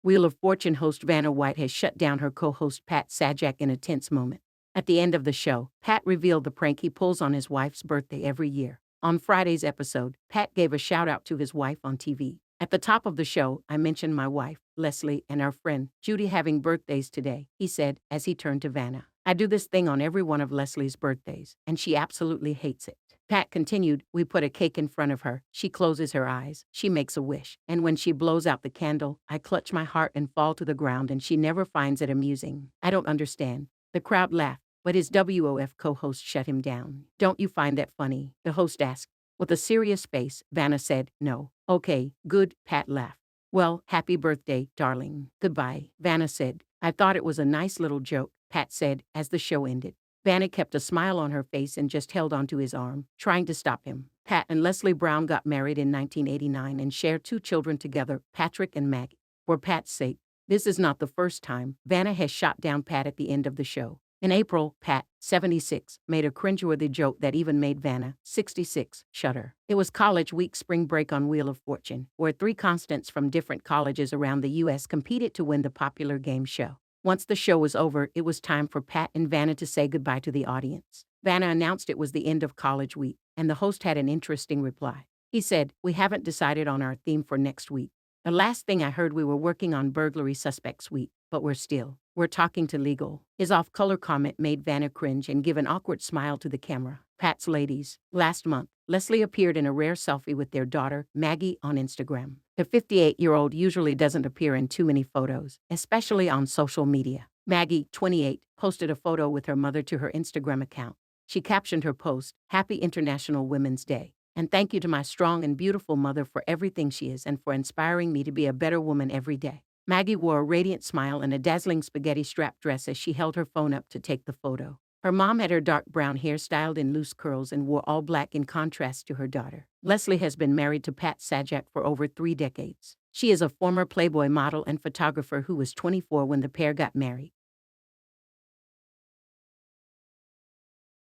Wheel of Fortune host Vanna White has shut down her co-host Pat Sajak in a tense moment. At the end of the show, Pat revealed the prank he pulls on his wife's birthday every year. On Friday's episode, Pat gave a shout-out to his wife on TV. At the top of the show, I mentioned my wife, Leslie, and our friend, Judy, having birthdays today, he said as he turned to Vanna. I do this thing on every one of Leslie's birthdays, and she absolutely hates it. Pat continued, we put a cake in front of her. She closes her eyes. She makes a wish. And when she blows out the candle, I clutch my heart and fall to the ground, and she never finds it amusing. I don't understand. The crowd laughed, but his WOF co-host shut him down. Don't you find that funny? The host asked. With a serious face, Vanna said, no. Okay, good, Pat laughed. Well, happy birthday, darling. Goodbye, Vanna said. I thought it was a nice little joke, Pat said as the show ended. Vanna kept a smile on her face and just held onto his arm, trying to stop him. Pat and Leslie Brown got married in 1989 and shared 2 children together, Patrick and Maggie. For Pat's sake, this is not the first time Vanna has shot down Pat at the end of the show. In April, Pat, 76, made a cringeworthy joke that even made Vanna, 66, shudder. It was college week spring break on Wheel of Fortune, where 3 constants from different colleges around the U.S. competed to win the popular game show. Once the show was over, it was time for Pat and Vanna to say goodbye to the audience. Vanna announced it was the end of college week, and the host had an interesting reply. He said, we haven't decided on our theme for next week. The last thing I heard, we were working on burglary suspects week, but we're talking to legal. His off-color comment made Vanna cringe and give an awkward smile to the camera. Pat's ladies. Last month, Leslie appeared in a rare selfie with their daughter, Maggie, on Instagram. The 58-year-old usually doesn't appear in too many photos, especially on social media. Maggie, 28, posted a photo with her mother to her Instagram account. She captioned her post, Happy International Women's Day, and thank you to my strong and beautiful mother for everything she is and for inspiring me to be a better woman every day. Maggie wore a radiant smile and a dazzling spaghetti strap dress as she held her phone up to take the photo. Her mom had her dark brown hair styled in loose curls and wore all black in contrast to her daughter. Leslie has been married to Pat Sajak for over 3 decades. She is a former Playboy model and photographer who was 24 when the pair got married.